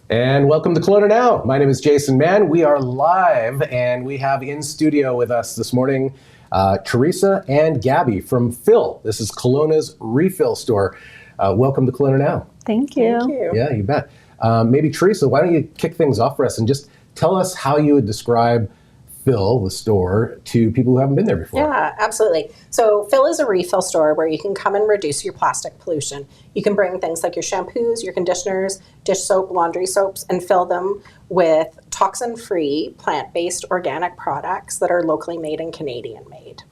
And welcome to KelownaNow. My name is Jason Mann. We are live, and we have in studio with us this morning Teresa and Gabi from Fill. This is Kelowna's refill store. Welcome to KelownaNow. Thank you. Thank you. Yeah, you bet. Maybe Teresa, why don't you kick things off for us and just tell us how you would describe Fill, the store, to people who haven't been there before. Yeah, absolutely. So Fill is a refill store where you can come and reduce your plastic pollution. You can bring things like your shampoos, your conditioners, dish soap, laundry soaps, and fill them with toxin-free, plant-based organic products that are locally made and Canadian made.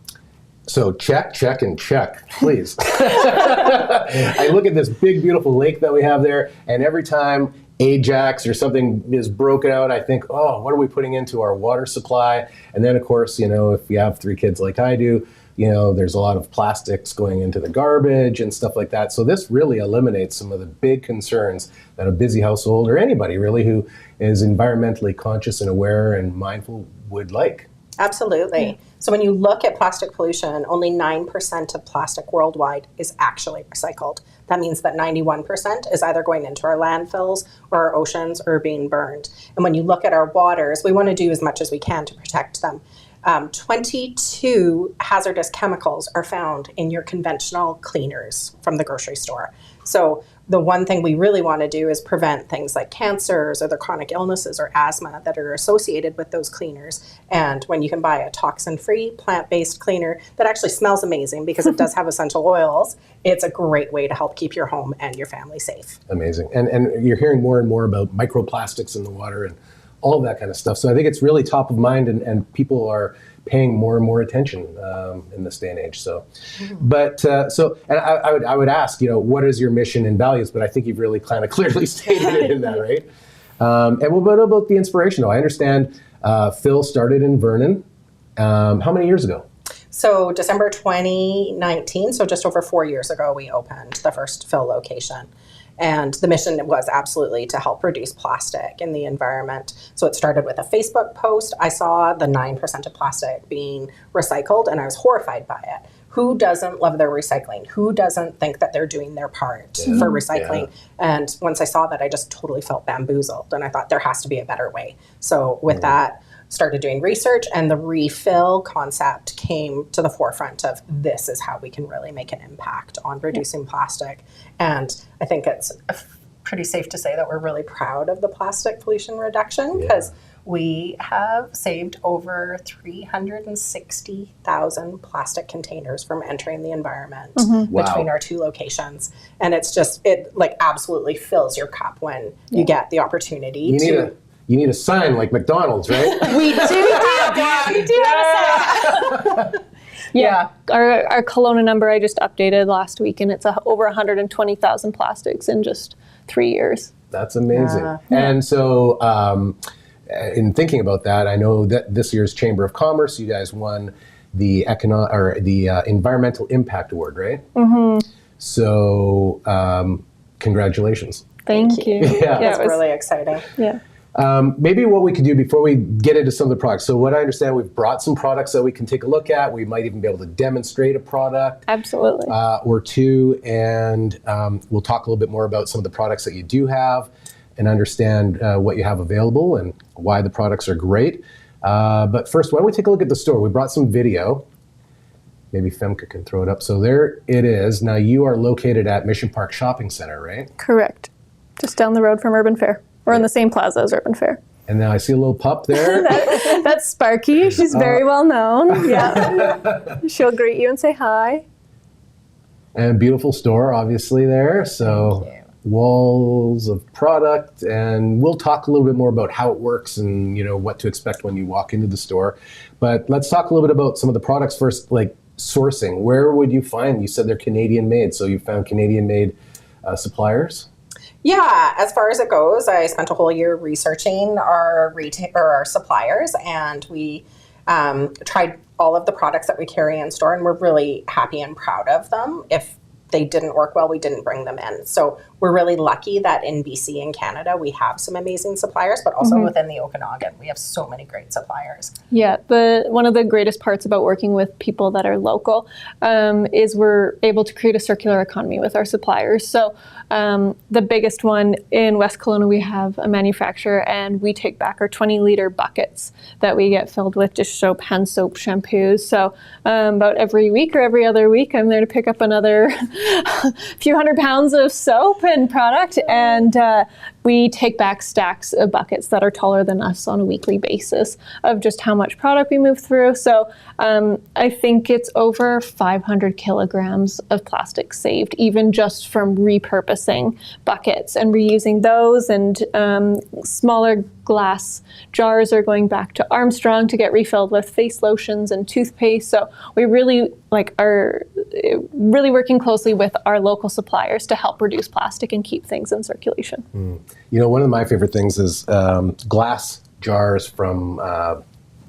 So check, check, and check, please. I look at this big, beautiful lake that we have there, and every time Ajax or something is broken out, I think, oh, what are we putting into our water supply? And then, of course, if you have 3 kids like I do, there's a lot of plastics going into the garbage and stuff like that. So this really eliminates some of the big concerns that a busy household or anybody really who is environmentally conscious and aware and mindful would like. Absolutely. So when you look at plastic pollution, only 9% of plastic worldwide is actually recycled. That means that 91% is either going into our landfills or our oceans or being burned. And when you look at our waters, we want to do as much as we can to protect them. 22 hazardous chemicals are found in your conventional cleaners from the grocery store. So the one thing we really want to do is prevent things like cancers or the chronic illnesses or asthma that are associated with those cleaners. And when you can buy a toxin-free, plant-based cleaner that actually smells amazing because it does have essential oils, it's a great way to help keep your home and your family safe. Amazing. And you're hearing more and more about microplastics in the water and all of that kind of stuff. So I think it's really top of mind, and people are paying more and more attention in this day and age. So, and I would ask, what is your mission and values? But I think you've really kind of clearly stated it in that, right? And what about the inspiration? Though I understand Fill started in Vernon. How many years ago? So December 2019, so just over 4 years ago, we opened the first Fill location. And the mission was absolutely to help reduce plastic in the environment. So it started with a Facebook post. I saw the 9% of plastic being recycled, and I was horrified by it. Who doesn't love their recycling? Who doesn't think that they're doing their part for recycling? Yeah. And once I saw that, I just totally felt bamboozled. And I thought there has to be a better way. So with that, started doing research, and the refill concept came to the forefront of this is how we can really make an impact on reducing plastic. And I think it's pretty safe to say that we're really proud of the plastic pollution reduction because we have saved over 360,000 plastic containers from entering the environment between our 2 locations. And it's just, it absolutely fills your cup when you get the opportunity You need a sign like McDonald's, right? We do have that. We do have a sign. Yeah. Our Kelowna number I just updated last week, and it's over 120,000 plastics in just 3 years. That's amazing. And so in thinking about that, I know that this year's Chamber of Commerce, you guys won the Environmental Impact Award, right? Mm-hmm. So congratulations. Thank you. Yeah, it's really exciting. Yeah. Maybe what we could do before we get into some of the products. So what I understand, we've brought some products that we can take a look at. We might even be able to demonstrate a product. Absolutely. Or 2. And we'll talk a little bit more about some of the products that you do have and understand what you have available and why the products are great. But first, why don't we take a look at the store? We brought some video. Maybe Femke can throw it up. So there it is. Now you are located at Mission Park Shopping Center, right? Correct. Just down the road from Urban Fair. We're in the same plaza as Urban Fair. And now I see a little pup there. That's Sparky. She's very well known. Yeah. She'll greet you and say hi. And a beautiful store, obviously, there. So walls of product. And we'll talk a little bit more about how it works and, what to expect when you walk into the store. But let's talk a little bit about some of the products first, like sourcing. Where would you find? You said they're Canadian made. So you found Canadian made suppliers? Yeah, as far as it goes, I spent a whole year researching our suppliers, and we tried all of the products that we carry in store, and we're really happy and proud of them. If they didn't work well, we didn't bring them in. So we're really lucky that in BC and Canada, we have some amazing suppliers, but also within the Okanagan, we have so many great suppliers. Yeah, one of the greatest parts about working with people that are local is we're able to create a circular economy with our suppliers. So the biggest one in West Kelowna, we have a manufacturer, and we take back our 20-liter buckets that we get filled with dish soap, hand soap, shampoos. So about every week or every other week, I'm there to pick up another few hundred pounds of soap and product, and we take back stacks of buckets that are taller than us on a weekly basis of just how much product we move through. So I think it's over 500 kilograms of plastic saved, even just from repurposing buckets and reusing those, and smaller glass jars are going back to Armstrong to get refilled with face lotions and toothpaste. So we really are really working closely with our local suppliers to help reduce plastic and keep things in circulation. You know, one of my favorite things is glass jars from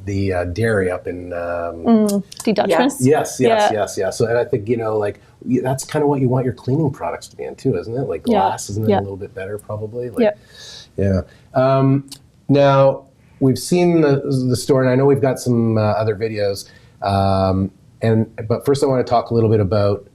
the dairy up in D. Dutchman? Yes. So, and I think, you know, like that's kind of what you want your cleaning products to be in too, isn't it? Like glass, isn't it a little bit better probably? Like, yeah. Now we've seen the store, and I know we've got some other videos. But first, I want to talk a little bit about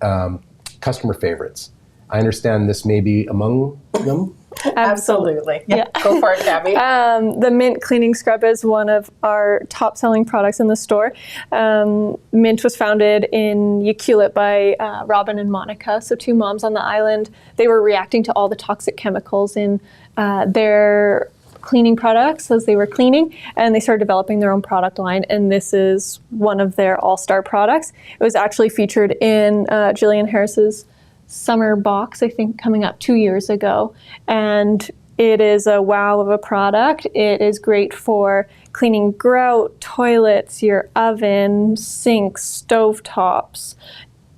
customer favorites. I understand this may be among them. Absolutely. Yeah. Go for it, Gabby. The Mint cleaning scrub is one of our top-selling products in the store. Mint was founded in Ucluelet by Robin and Monica, so two moms on the island. They were reacting to all the toxic chemicals in their cleaning products as they were cleaning, and they started developing their own product line, and this is one of their all-star products. It was actually featured in Jillian Harris's summer box, I think, coming up 2 years ago, and it is a wow of a product. It is great for cleaning grout, toilets, your oven, sinks, stovetops,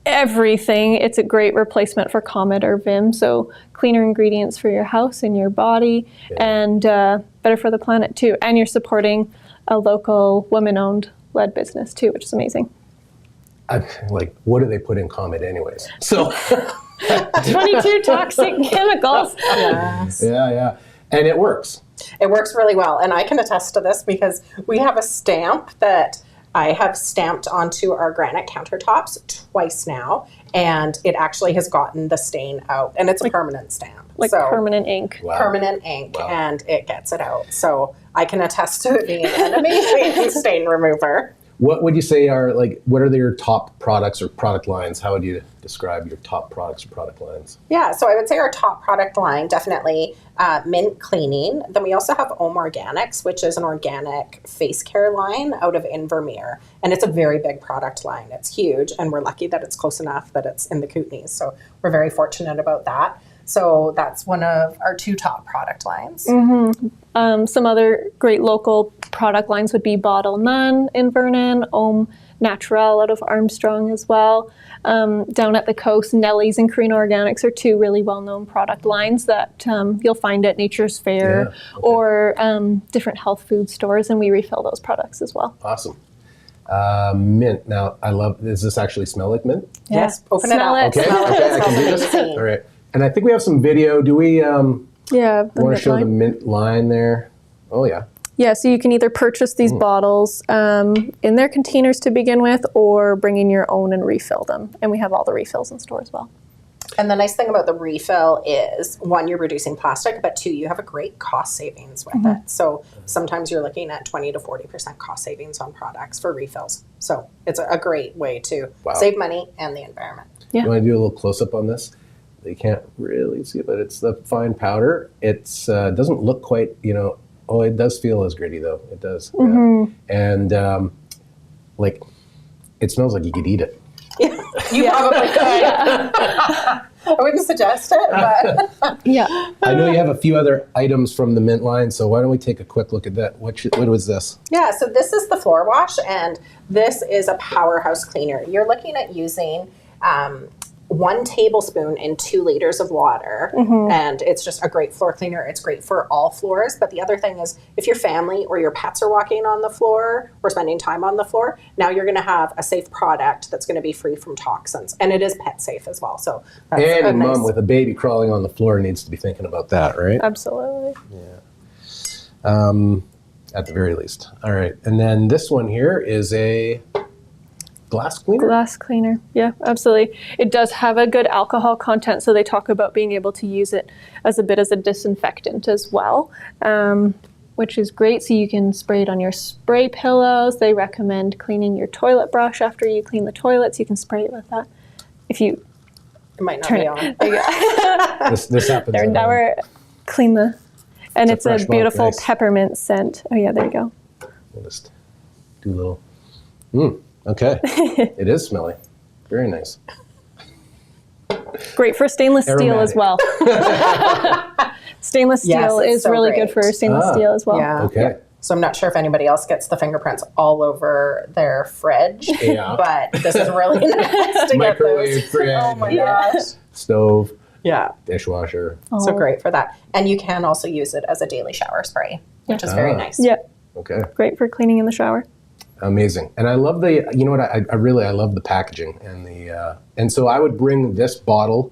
everything. It's a great replacement for Comet or Vim, so cleaner ingredients for your house and your body, and better for the planet too. And you're supporting a local women-owned led business too, which is amazing. Like, what do they put in Comet anyways? So 22 toxic chemicals. Yes. Yeah. And it works. It works really well. And I can attest to this because we have a stamp that I have stamped onto our granite countertops twice now, and it actually has gotten the stain out. And it's a permanent stamp. Permanent ink. Wow. Permanent ink, and it gets it out. So I can attest to it being an amazing stain remover. What would you say what are your top products or product lines? How would you describe your top products or product lines? Yeah, so I would say our top product line, definitely Mint Cleaning. Then we also have Ohm Organics, which is an organic face care line out of Invermere. And it's a very big product line. It's huge, and we're lucky that it's close enough that it's in the Kootenays. So we're very fortunate about that. So that's one of our two top product lines. Some other great local product lines would be Bottle None in Vernon, Ohm Natural out of Armstrong as well. Down at the coast, Nellie's and Carina Organics are two really well-known product lines that you'll find at Nature's Fair or different health food stores, and we refill those products as well. Awesome. Mint. Now, does this actually smell like mint? Yes, open Smell it up. it. Okay, Smell it. I can do this. All right. And I think we have some video. Do we want to show the Mint line there? Oh, yeah. Yeah, so you can either purchase these bottles in their containers to begin with, or bring in your own and refill them. And we have all the refills in store as well. And the nice thing about the refill is, one, you're reducing plastic, but two, you have a great cost savings with it. So sometimes you're looking at 20 to 40% cost savings on products for refills. So it's a great way to save money and the environment. Yeah. You want to do a little close-up on this? You can't really see it, but it's the fine powder. It doesn't look quite, it does feel as gritty, though. It does. Yeah. And, it smells like you could eat it. Yeah, you probably could. I wouldn't suggest it, but I know you have a few other items from the Mint line, so why don't we take a quick look at that? What was this? Yeah, so this is the floor wash, and this is a powerhouse cleaner. You're looking at using 1 tablespoon in 2 liters of water. And it's just a great floor cleaner. It's great for all floors. But the other thing is, if your family or your pets are walking on the floor or spending time on the floor, now you're going to have a safe product that's going to be free from toxins. And it is pet safe as well. So that's And a a nice, mom with a baby crawling on the floor needs to be thinking about that, right? Absolutely. At the very least. All right. And then this one here is a glass cleaner? Glass cleaner. Yeah, absolutely. It does have a good alcohol content, so they talk about being able to use it as a bit as a disinfectant as well, which is great. So you can spray it on your spray pillows. They recommend cleaning your toilet brush after you clean the toilets. You can spray it with that. If you it might not turn be it on. There you go. This happens. There, at now home. we're clean the, and it's a fresh bulk, beautiful nice. peppermint scent. Oh yeah, there you go. We'll just do a little. Okay. It is smelly. Very nice. Great for stainless steel as well. Stainless steel it's is so really great. good for stainless steel as well. Yeah. Okay. So I'm not sure if anybody else gets the fingerprints all over their fridge, Yeah. but this is really nice to get Microwave, those. fridge, Oh my gosh. stove, Yeah. dishwasher. So great for that. And you can also use it as a daily shower spray, which is very nice. Yeah, Okay. great for cleaning in the shower. Amazing. And I love the, you know what, I love the packaging and so I would bring this bottle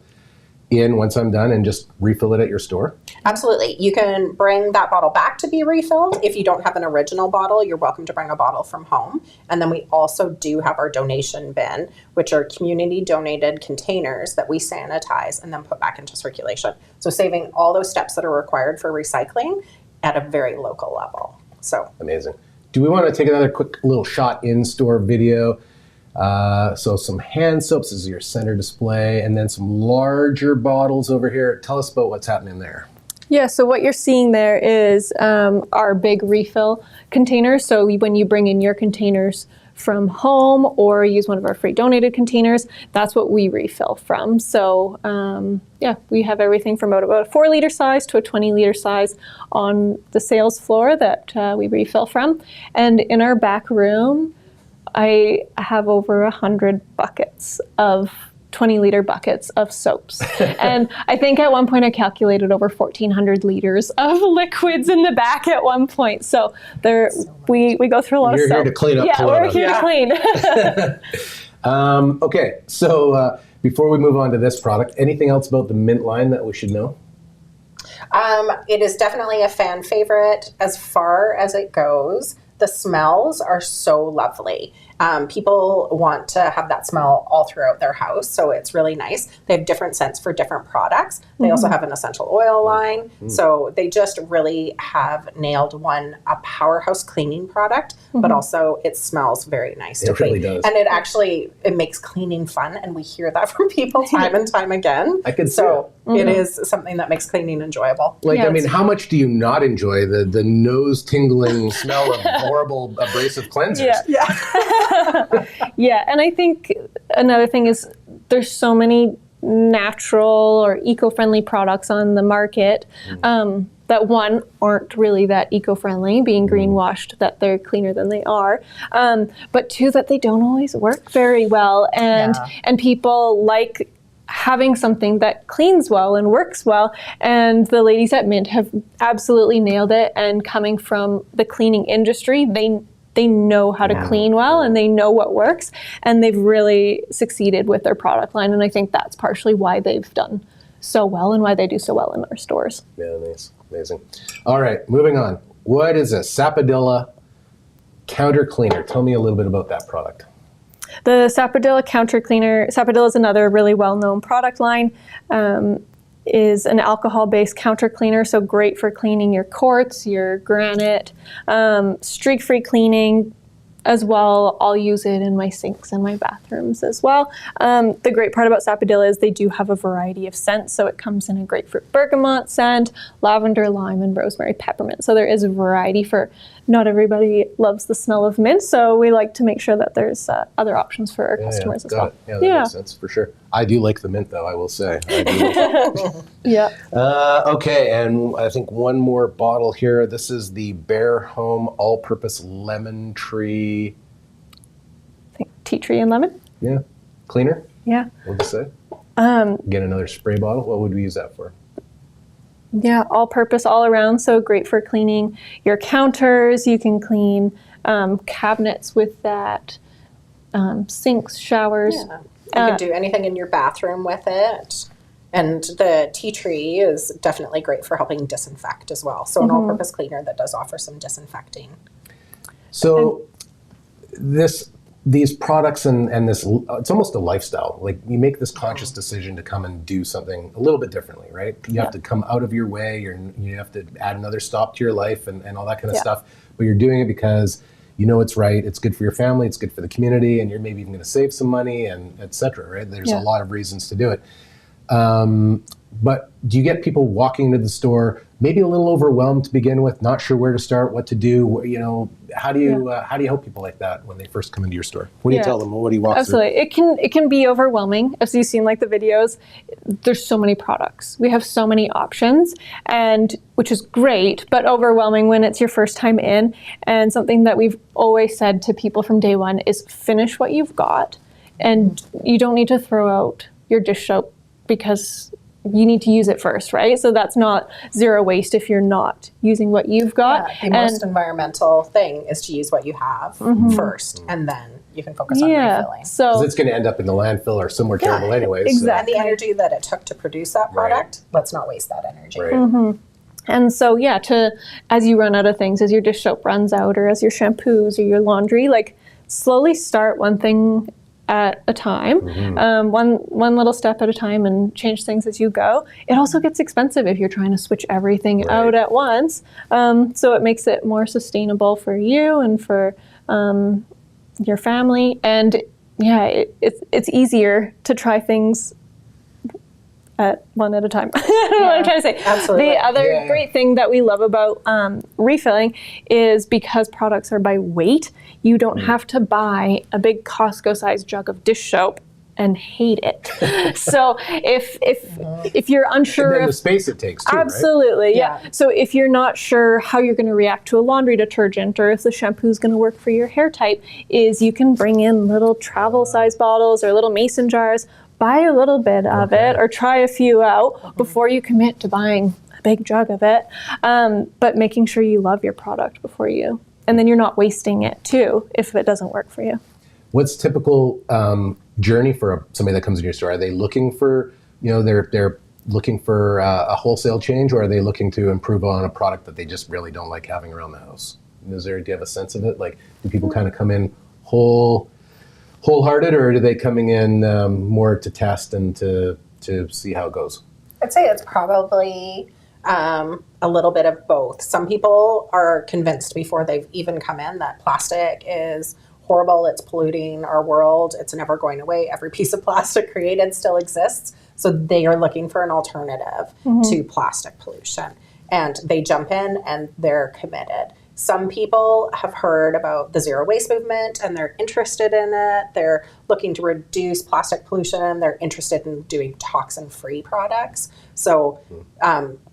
in once I'm done and just refill it at your store. Absolutely. You can bring that bottle back to be refilled. If you don't have an original bottle, you're welcome to bring a bottle from home. And then we also do have our donation bin, which are community donated containers that we sanitize and then put back into circulation. So saving all those steps that are required for recycling at a very local level. So Amazing. Do we want to take another quick little shot in-store video? So some hand soaps this is your center display, and then some larger bottles over here. Tell us about what's happening there. Yeah, so what you're seeing there is our big refill containers. So when you bring in your containers from home or use one of our free donated containers, that's what we refill from. So yeah, we have everything from about a 4-liter size to a 20-liter size on the sales floor that we refill from. And in our back room, I have over 100 buckets of 20-liter buckets of soaps. And I think at one point I calculated over 1,400 liters of liquids in the back at one point. So there, we go through a lot You're of soap. here to clean up Yeah, Kelowna. we're here to clean. Okay, so before we move on to this product, anything else about the mint line that we should know? it is definitely a fan favorite as far as it goes. The smells are so lovely. People want to have that smell all throughout their house, so it's really nice. They have different scents for different products. They also have an essential oil line, so they just really have nailed a powerhouse cleaning product, but also it smells very nice to It really clean. does. And it makes cleaning fun, and we hear that from people time and time again. I can see so it is something that makes cleaning enjoyable. Like, Yeah, I mean, it's- how much do you not enjoy the nose tingling smell of horrible abrasive cleansers? Yeah, and I think another thing is there's so many natural or eco-friendly products on the market that one aren't really that eco-friendly, being greenwashed that they're cleaner than they are, but two that they don't always work very well, and people like having something that cleans well and works well, and the ladies at Mint have absolutely nailed it. And coming from the cleaning industry, they know how to clean well and they know what works, and they've really succeeded with their product line. And I think that's partially why they've done so well and why they do so well in our stores. Yeah, nice. Amazing. All right, moving on. What is a Sapodilla counter cleaner? Tell me a little bit about that product. The Sapodilla counter cleaner, Sapodilla is another really well-known product line, is an alcohol-based counter cleaner, so great for cleaning your quartz, your granite, streak-free cleaning as well. I'll use it in my sinks and my bathrooms as well. The great part about Sapodilla is they do have a variety of scents, so it comes in a grapefruit bergamot scent, lavender, lime, and rosemary peppermint. So there is a variety for not everybody loves the smell of mint, so we like to make sure that there's other options for our customers as got well. it. Yeah, that makes sense for sure. I do like the mint, though, I will say. I do like it. Yeah. Okay, and I think one more bottle here. This is the Bear Home All-Purpose Lemon Tree. I think tea tree and lemon. Yeah, cleaner. Yeah. What to say? Get another spray bottle. What would we use that for? Yeah, all purpose, all around. So great for cleaning your counters. You can clean cabinets with that, sinks, showers. Yeah. You can do anything in your bathroom with it. And the tea tree is definitely great for helping disinfect as well. So an all-purpose cleaner that does offer some disinfecting. So these products and this, it's almost a lifestyle. Like you make this conscious decision to come and do something a little bit differently, right? You have to come out of your way. You have to add another stop to your life and all that kind of stuff. But you're doing it because you know it's right. It's good for your family. It's good for the community. And you're maybe even going to save some money and et cetera, right? There's a lot of reasons to do it. But do you get people walking into the store, maybe a little overwhelmed to begin with, not sure where to start, what to do? You know, how do you help people like that when they first come into your store? What do you tell them? What do you walk Absolutely. It can be overwhelming. As you've seen, like the videos, there's so many products. We have so many options, and which is great, but overwhelming when it's your first time in. And something that we've always said to people from day one is finish what you've got, and you don't need to throw out your dish soap because you need to use it first, right? So that's not zero waste if you're not using what you've got. Yeah, the most environmental thing is to use what you have first, and then you can focus on refilling. So it's going to end up in the landfill or somewhere terrible anyways. Exactly. And the energy that it took to produce that product, let's not waste that energy. Right. And so, as you run out of things, as your dish soap runs out, or as your shampoos or your laundry, like slowly start one thing at a time, one little step at a time, and change things as you go. It also gets expensive if you're trying to switch everything out at once. So it makes it more sustainable for you and for your family. And it's easier to try things one at a time. I don't know what I'm trying to say. Absolutely. The other great thing that we love about refilling is because products are by weight, you don't have to buy a big Costco-sized jug of dish soap and hate it. So if you're unsure And then of the space it takes too, absolutely, right? So if you're not sure how you're going to react to a laundry detergent, or if the shampoo is going to work for your hair type, is you can bring in little travel-size bottles or little mason jars. Buy a little bit of it, or try a few out before you commit to buying a big jug of it. But making sure you love your product before you, and then you're not wasting it too if it doesn't work for you. What's typical journey for somebody that comes in your store? Are they looking for, they're looking for a wholesale change, or are they looking to improve on a product that they just really don't like having around the house? Do you have a sense of it? Like, do people kind of come in wholehearted, or are they coming in more to test and to see how it goes? I'd say it's probably a little bit of both. Some people are convinced before they've even come in that plastic is horrible, it's polluting our world, it's never going away. Every piece of plastic created still exists. So they are looking for an alternative to plastic pollution. And they jump in and they're committed. Some people have heard about the zero waste movement and they're interested in it. They're looking to reduce plastic pollution. They're interested in doing toxin-free products. So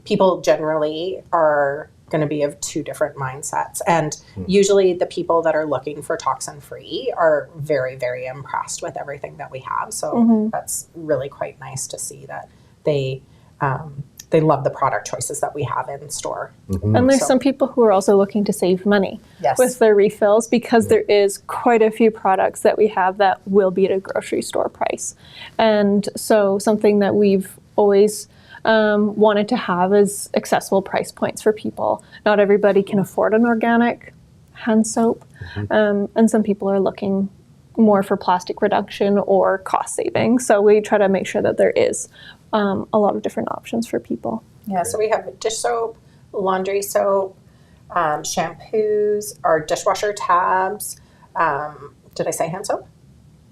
people generally are going to be of two different mindsets. And usually the people that are looking for toxin-free are very, very impressed with everything that we have. So that's really quite nice to see that they love the product choices that we have in store. And there's some people who are also looking to save money with their refills, because there is quite a few products that we have that will be at a grocery store price. And so something that we've always wanted to have is accessible price points for people. Not everybody can afford an organic hand soap, and some people are looking more for plastic reduction or cost saving. So we try to make sure that there is a lot of different options for people. Yeah, so we have dish soap, laundry soap, shampoos, our dishwasher tabs. Did I say hand soap?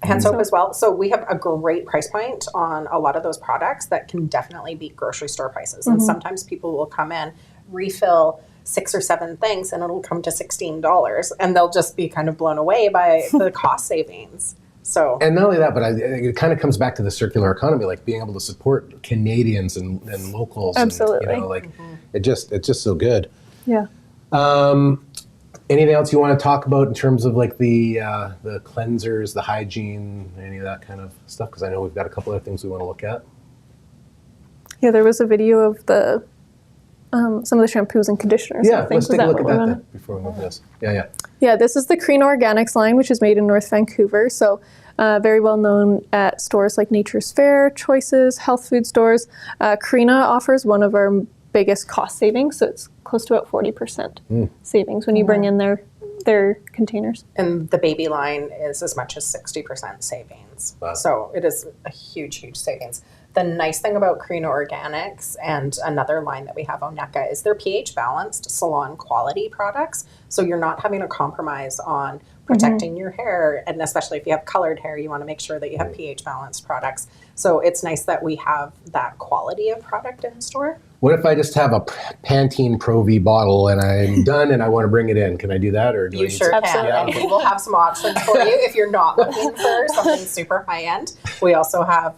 Hand soap as well. So we have a great price point on a lot of those products that can definitely beat grocery store prices. And sometimes people will come in, refill 6 or 7 things, and it'll come to $16, and they'll just be kind of blown away by the cost savings. So, and not only that, but it kind of comes back to the circular economy, like being able to support Canadians and locals. Absolutely. And, it's just so good. Yeah. Anything else you want to talk about in terms of like the cleansers, the hygiene, any of that kind of stuff? Because I know we've got a couple other things we want to look at. Yeah, there was a video of the some of the shampoos and conditioners. Yeah, I think. let's take a look at that then then before we move this. Yeah. Yeah, this is the Carina Organics line, which is made in North Vancouver. So very well known at stores like Nature's Fair, Choices, health food stores. Carina offers one of our biggest cost savings, so it's close to about 40% savings when you bring in their containers. And the baby line is as much as 60% savings. Wow. So it is a huge, huge savings. The nice thing about Carina Organics and another line that we have, Oneka, is they're pH balanced salon quality products. So you're not having to compromise on protecting your hair. And especially if you have colored hair, you want to make sure that you have pH balanced products. So it's nice that we have that quality of product in store. What if I just have a Pantene Pro V bottle and I'm done and I want to bring it in? Can I do that? Or do I You need sure to- can. Absolutely. And we will have some options for you if you're not looking for something super high end. We also have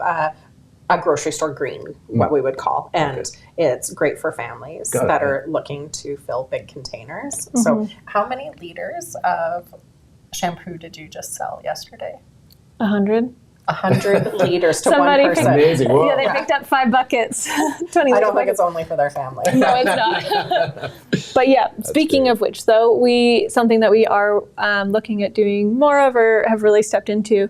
a grocery store green, what we would call, and it's great for families Got it, that yeah. are looking to fill big containers. So how many liters of shampoo did you just sell yesterday? 100. 100 liters to Somebody one person. picked- Amazing. Whoa. Yeah, they picked up 5 buckets. 20 I don't think buckets. it's only for their family. No, it's not. But yeah, speaking great. of which, though, something that we are looking at doing more of, or have really stepped into,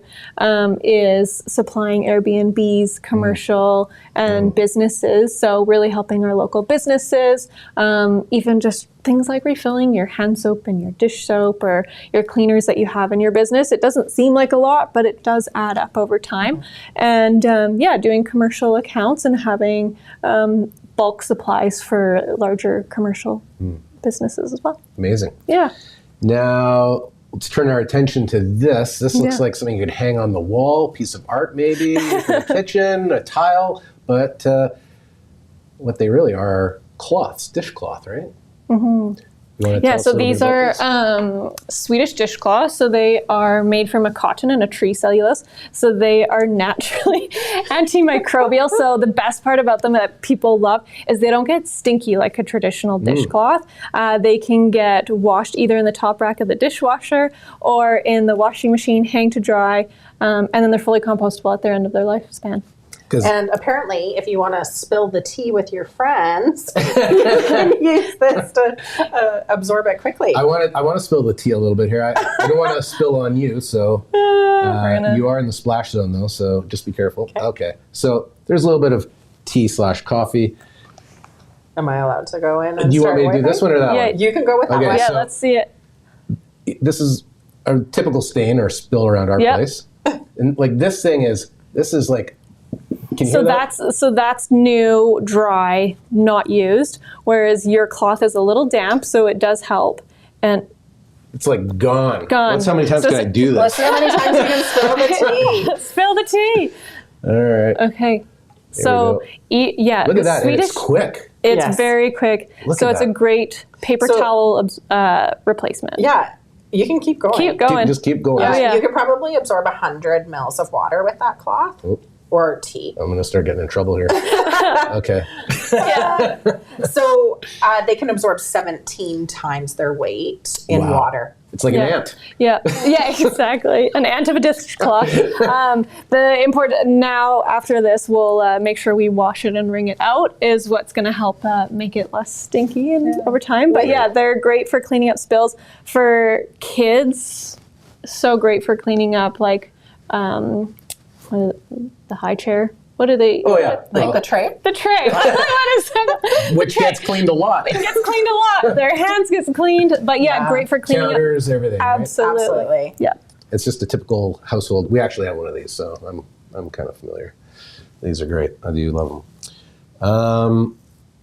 is supplying Airbnbs, commercial, and businesses. So really helping our local businesses, even just things like refilling your hand soap and your dish soap or your cleaners that you have in your business. It doesn't seem like a lot, but it does add up over time. And doing commercial accounts and having bulk supplies for larger commercial businesess as well. Amazing. Yeah. Now, let's turn our attention to this. This looks Yeah. like something you could hang on the wall, piece of art maybe, for the kitchen, a tile, but what they really are cloths, dishcloth, right? You wanna tell Yeah, us so a little these bit are about this? Swedish dishcloths. So they are made from a cotton and a tree cellulose. So they are naturally antimicrobial. So the best part about them that people love is they don't get stinky like a traditional dishcloth. They can get washed either in the top rack of the dishwasher or in the washing machine, hang to dry, and then they're fully compostable at their end of their lifespan. 'Cause- And apparently, if you want to spill the tea with your friends, you can use this to absorb it quickly. I want to spill the tea a little bit here. I don't want to spill on you, so you are in the splash zone though, so just be careful. Okay. So there's a little bit of tea/coffee. Am I allowed to go in and Do you want start me to do wiping? this one or that Yeah, one? You can go with that Okay, one. Yeah, so- let's see it. This is a typical stain or spill around our Yep. place. And like this is like, can you So hear that? that's new, dry, not used. Whereas your cloth is a little damp, so it does help. And It's like gone. Gone. Once how many times So can I it's- do Let's this? see how many times you can spill the tea. spill the tea. All right. Okay. So go. the Look at that. And Swedish. it's quick. It's Yes. very quick. Look So at it's a that. great paper So- towel replacement. Yeah, you can keep going. Keep going. Just keep going. Oh, yeah. You could probably absorb 100 mils of water with that cloth Oh, or tea. I'm gonna start getting in trouble here. Okay. So they can absorb 17 times their weight in Wow. water. It's like an Yeah. ant. Yeah, exactly. An ant of a dishcloth. The important now after this, we'll make sure we wash it and wring it out. Is what's going to help make it less stinky and over time. But yeah, they're great for cleaning up spills for kids. So great for cleaning up like what is it, the high chair. What are they? Oh yeah. Like Well, the tray. The tray. What is that? which gets cleaned a lot. It gets cleaned a lot. Their hands gets cleaned, but yeah, great for cleaning up. Counters, everything. Right? Absolutely. Absolutely. Yeah. It's just a typical household. We actually have one of these, so I'm kind of familiar. These are great. I do love them.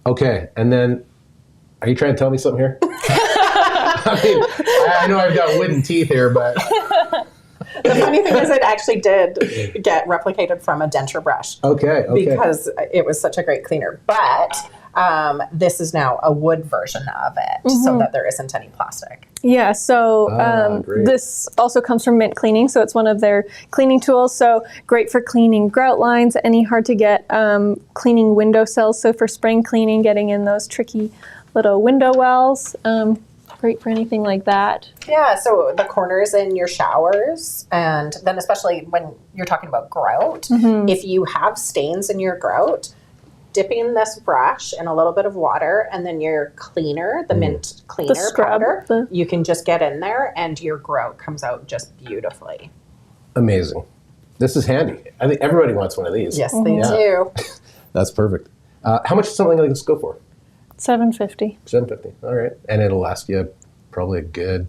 Okay, and then are you trying to tell me something here? I mean, I know I've got wooden teeth here, but The funny thing is, it actually did get replicated from a denture brush okay. because it was such a great cleaner. But this is now a wood version of it, so that there isn't any plastic. Yeah, so great. this also comes from Mint Cleaning, so it's one of their cleaning tools. So great for cleaning grout lines, any hard to get cleaning window sills. So for spring cleaning, getting in those tricky little window wells. great for anything like that. Yeah, so the corners in your showers, and then especially when you're talking about grout, if you have stains in your grout, dipping this brush in a little bit of water and then your cleaner, the mint cleaner scrub, powder, you can just get in there and your grout comes out just beautifully. Amazing. This is handy. I think everybody wants one of these. Yes, they do. That's perfect. How much does something like this go for? $7.50. $7.50. All right. And it'll last you probably a good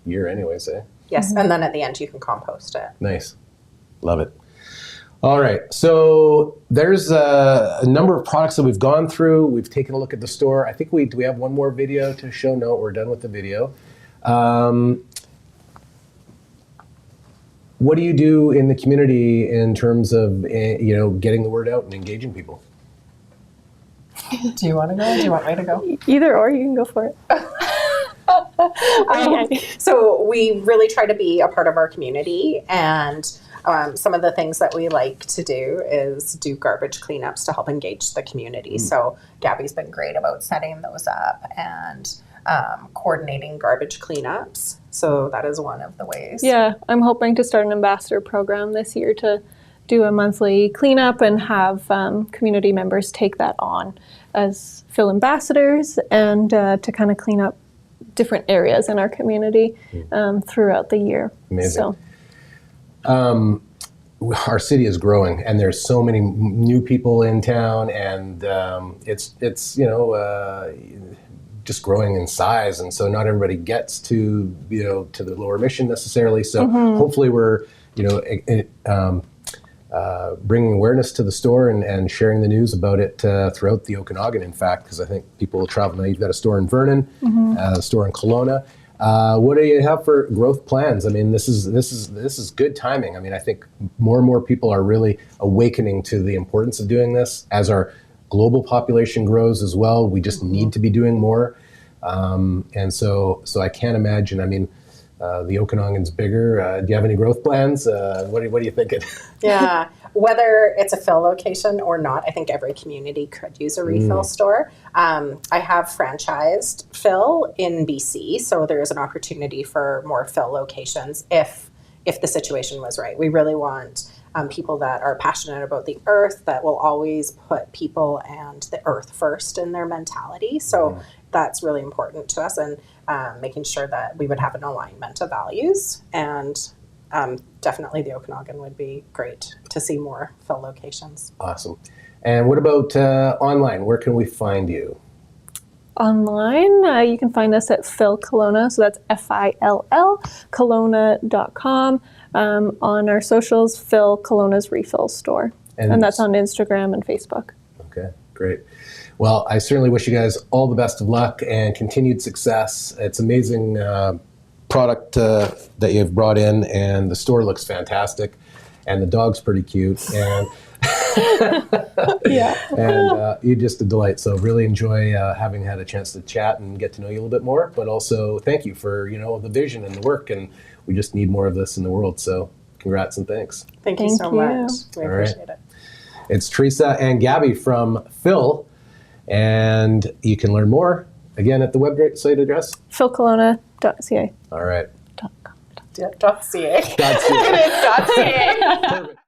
year anyways, eh? Yes, and then at the end you can compost it. Nice. Love it. All right. So there's a number of products that we've gone through. We've taken a look at the store. I think do we have one more video to show? No, we're done with the video. What do you do in the community in terms of getting the word out and engaging people? Do you want to go? Do you want me to go? Either or, you can go for it. So we really try to be a part of our community, and some of the things that we like to do is do garbage cleanups to help engage the community. So Gabby's been great about setting those up and coordinating garbage cleanups. So that is one of the ways. Yeah, I'm hoping to start an ambassador program this year to do a monthly cleanup and have community members take that on as Phil ambassadors and to kind of clean up different areas in our community throughout the year. Amazing. So. Our city is growing, and there's so many new people in town, and it's just growing in size, and so not everybody gets to to the Lower Mission necessarily. So hopefully we're bringing awareness to the store and sharing the news about it throughout the Okanagan, in fact, because I think people will travel. Now you've got a store in Vernon, a store in Kelowna. What do you have for growth plans? I mean, this is good timing. I mean, I think more and more people are really awakening to the importance of doing this. As our global population grows as well, we just need to be doing more. And so I can't imagine. I mean, the Okanagan's bigger. Do you have any growth plans? What are you thinking? Yeah, whether it's a fill location or not, I think every community could use a refill store. I have franchised fill in BC, so there is an opportunity for more fill locations if the situation was right. We really want people that are passionate about the earth, that will always put people and the earth first in their mentality. So that's really important to us, and making sure that we would have an alignment of values. And definitely the Okanagan would be great to see more fill locations. Awesome. And what about online? Where can we find you? Online, you can find us at Phil Kelowna, so that's FILL, Kelowna.com. On our socials, Phil Kelowna's Refill Store. And that's on Instagram and Facebook. Okay, great. Well, I certainly wish you guys all the best of luck and continued success. It's amazing product that you've brought in, and the store looks fantastic, and the dog's pretty cute, and and you're just a delight. So really enjoy having had a chance to chat and get to know you a little bit more, but also thank you for the vision and the work, and we just need more of this in the world. So congrats and thanks. Thank you so much. We appreciate it. It's Teresa and Gabi from Phil, and you can learn more again at the website address philkelowna.ca. All right. .ca. .ca. It is .ca. Perfect.